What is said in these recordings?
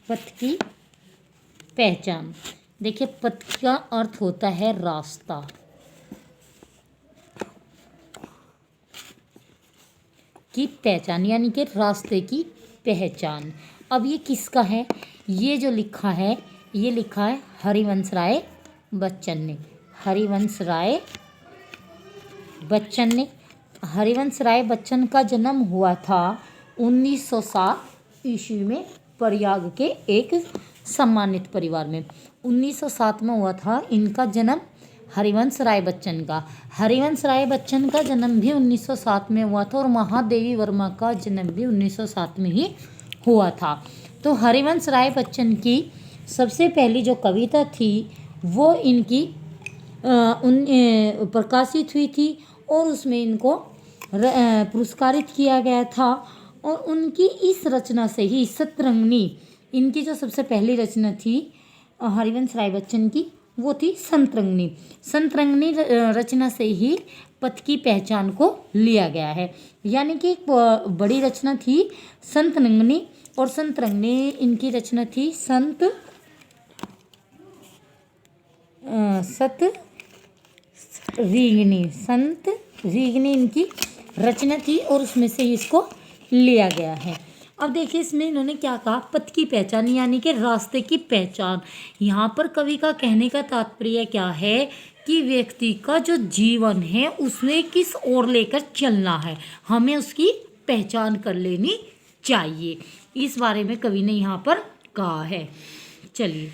पथ की पहचान। देखिए, पथ का अर्थ होता है रास्ता। की पहचान यानी कि रास्ते की पहचान। अब ये किसका है? ये जो लिखा है, ये लिखा है हरिवंश राय बच्चन ने। हरिवंश राय बच्चन ने। हरिवंश राय बच्चन का जन्म हुआ था 1907 ईस्वी में प्रयाग के एक सम्मानित परिवार में। 1907 में हुआ था इनका जन्म, हरिवंश राय बच्चन का। हरिवंश राय बच्चन का जन्म भी 1907 में हुआ था और महादेवी वर्मा का जन्म भी 1907 में ही हुआ था। तो हरिवंश राय बच्चन की सबसे पहली जो कविता थी वो इनकी प्रकाशित हुई थी और उसमें इनको पुरस्कारित किया गया था। और उनकी इस रचना से ही सतरंगिणी, इनकी जो सबसे पहली रचना थी हरिवंश राय बच्चन की, वो थी संतरंगिणी। संतरंगिणी रचना से ही पथ की पहचान को लिया गया है। यानी कि एक बड़ी रचना थी संतरंगिणी, और संतरंगिणी इनकी रचना थी संतरंगिणी इनकी रचना थी और उसमें से इसको लिया गया है। अब देखिए इसमें इन्होंने क्या कहा, पथ की पहचान यानी कि रास्ते की पहचान। यहाँ पर कवि का कहने का तात्पर्य क्या है कि व्यक्ति का जो जीवन है उसमें किस ओर लेकर चलना है, हमें उसकी पहचान कर लेनी चाहिए। इस बारे में कवि ने यहाँ पर कहा है। चलिए,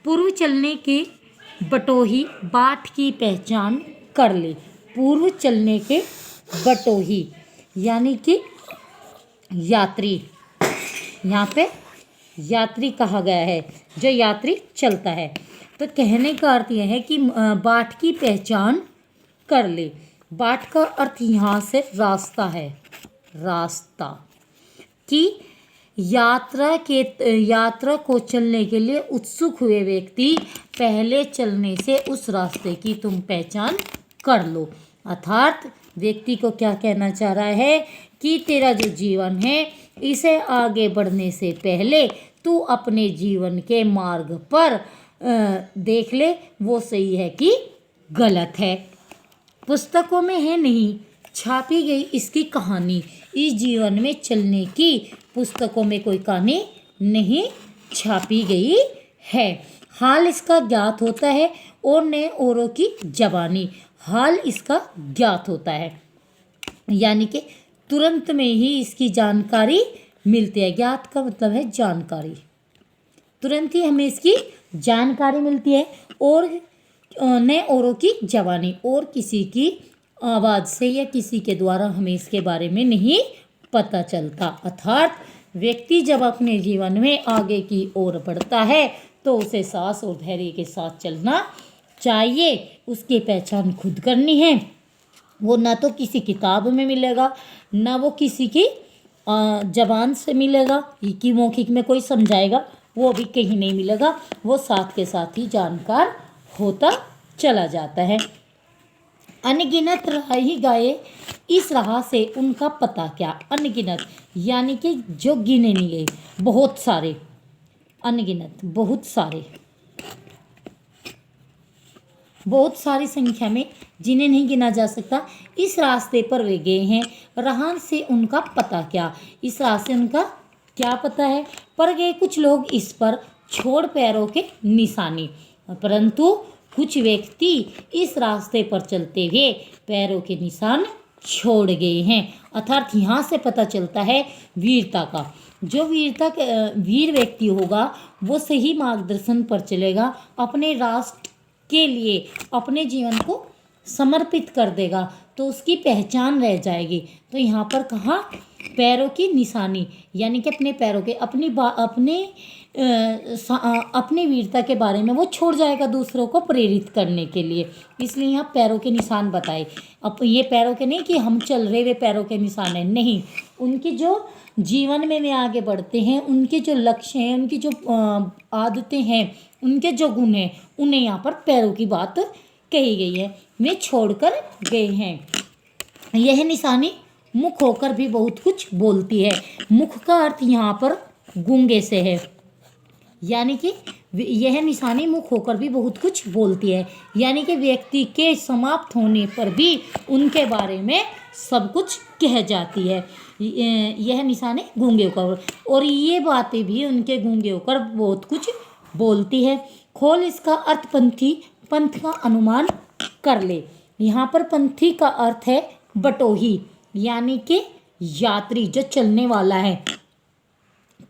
पूर्व चलने के बटोही बाट की पहचान कर ले। पूर्व चलने के बटोही यानी कि यात्री, यहाँ पे यात्री कहा गया है, जो यात्री चलता है। तो कहने का अर्थ यह है कि बाट की पहचान कर ले। बाट का अर्थ यहाँ से रास्ता है। रास्ता कि यात्रा को चलने के लिए उत्सुक हुए व्यक्ति पहले चलने से उस रास्ते की तुम पहचान कर लो। अर्थात व्यक्ति को क्या कहना चाह रहा है कि तेरा जो जीवन है इसे आगे बढ़ने से पहले तू अपने जीवन के मार्ग पर देख ले वो सही है कि गलत है। पुस्तकों में है नहीं छापी गई इसकी कहानी, इस जीवन में चलने की पुस्तकों में कोई कहानी नहीं छापी गई है। हाल इसका ज्ञात होता है और ने औरों की जबानी, हाल इसका ज्ञात होता है यानी कि तुरंत में ही इसकी जानकारी मिलती है। ज्ञात का मतलब है जानकारी, तुरंत ही हमें इसकी जानकारी मिलती है। और ने औरों की जबानी, और किसी की आवाज़ से या किसी के द्वारा हमें इसके बारे में नहीं पता चलता। अर्थात व्यक्ति जब अपने जीवन में आगे की ओर बढ़ता है तो उसे साहस और धैर्य के साथ चलना चाहिए। उसकी पहचान खुद करनी है। वो ना तो किसी किताब में मिलेगा, ना वो किसी की जबान से मिलेगा कि मौखिक में कोई समझाएगा, वो भी कहीं नहीं मिलेगा। वो साथ के साथ ही जानकार होता चला जाता है। अनगिनत राही गाये इस राह से उनका पता क्या। अनगिनत यानी कि जो गिने नहीं गए, बहुत सारे। अनगिनत बहुत सारे, बहुत सारी संख्या में जिन्हें नहीं गिना जा सकता। इस रास्ते पर वे गए हैं, राह से उनका पता क्या। इस राह से उनका क्या पता है। पर गए कुछ लोग इस पर छोड़ पैरों के निशानी, परंतु कुछ व्यक्ति इस रास्ते पर चलते हुए पैरों के निशान छोड़ गए हैं। अर्थात यहाँ से पता चलता है वीरता का। जो वीर व्यक्ति होगा वो सही मार्गदर्शन पर चलेगा, अपने राष्ट्र के लिए अपने जीवन को समर्पित कर देगा तो उसकी पहचान रह जाएगी। तो यहाँ पर कहा पैरों की निशानी यानी कि अपने पैरों के अपनी वीरता के बारे में वो छोड़ जाएगा दूसरों को प्रेरित करने के लिए। इसलिए यहाँ पैरों के निशान बताए। अब ये पैरों के नहीं कि हम चल रहे वे पैरों के निशान है, नहीं। उनके जो जीवन में वे आगे बढ़ते हैं, उनके जो लक्ष्य हैं, उनकी जो आदतें हैं, उनके जो गुण हैं, उन्हें यहाँ पर पैरों की बात कही गई है। वे छोड़कर गए हैं। यह निशानी मुख होकर भी बहुत कुछ बोलती है। मुख का अर्थ यहाँ पर गूंगे से है। यानी कि यह निशानी मुख होकर भी बहुत कुछ बोलती है, यानी कि व्यक्ति के समाप्त होने पर भी उनके बारे में सब कुछ कह जाती है। यह निशानी गूंगे होकर, और ये बातें भी उनके गूंगे होकर बहुत कुछ बोलती है। खोल इसका अर्थ पंथी, पंथ का अनुमान कर ले। यहाँ पर पंथी का अर्थ है बटोही, यानी कि यात्री जो चलने वाला है।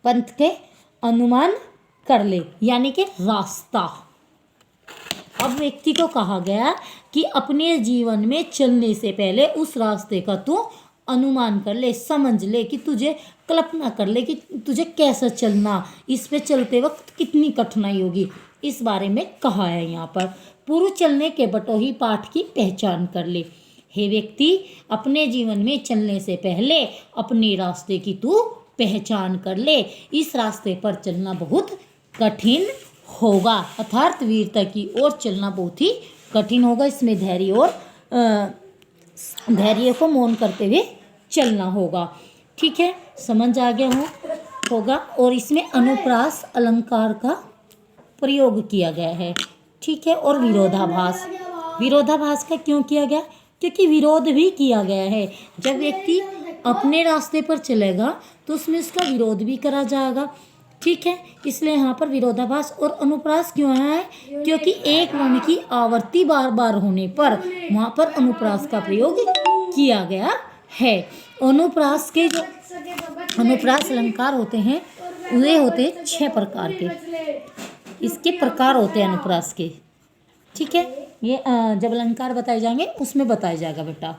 पंथ के अनुमान कर ले यानी कि रास्ता। अब व्यक्ति को कहा गया कि अपने जीवन में चलने से पहले उस रास्ते का तू अनुमान कर ले, समझ ले, कि तुझे कल्पना कर ले कि तुझे कैसा चलना, इस पे चलते वक्त कितनी कठिनाई होगी, इस बारे में कहा है यहाँ पर। पूर्व चलने के बटोही पाठ की पहचान कर ले। हे व्यक्ति, अपने जीवन में चलने से पहले अपने रास्ते की तू पहचान कर ले। इस रास्ते पर चलना बहुत कठिन होगा, अर्थात वीरता की ओर चलना बहुत ही कठिन होगा। इसमें धैर्य को मौन करते हुए चलना होगा। ठीक है, समझ आ गया होगा। और इसमें अनुप्रास अलंकार का प्रयोग किया गया है। ठीक है, और विरोधाभास, विरोधाभास का क्यों किया गया? क्योंकि विरोध भी किया गया है। जब व्यक्ति अपने रास्ते पर चलेगा तो उसमें उसका विरोध भी करा जाएगा। ठीक है, इसलिए यहाँ पर विरोधाभास और अनुप्रास क्यों है? क्योंकि एक वर्ण की आवृत्ति बार बार होने पर वहाँ पर अनुप्रास का प्रयोग किया गया है। अनुप्रास के जो अनुप्रास अलंकार होते हैं वे होते हैं 6 प्रकार के। इसके प्रकार होते हैं अनुप्रास के। ठीक है, ये जब अलंकार बताए जाएंगे उसमें बताया जाएगा बेटा।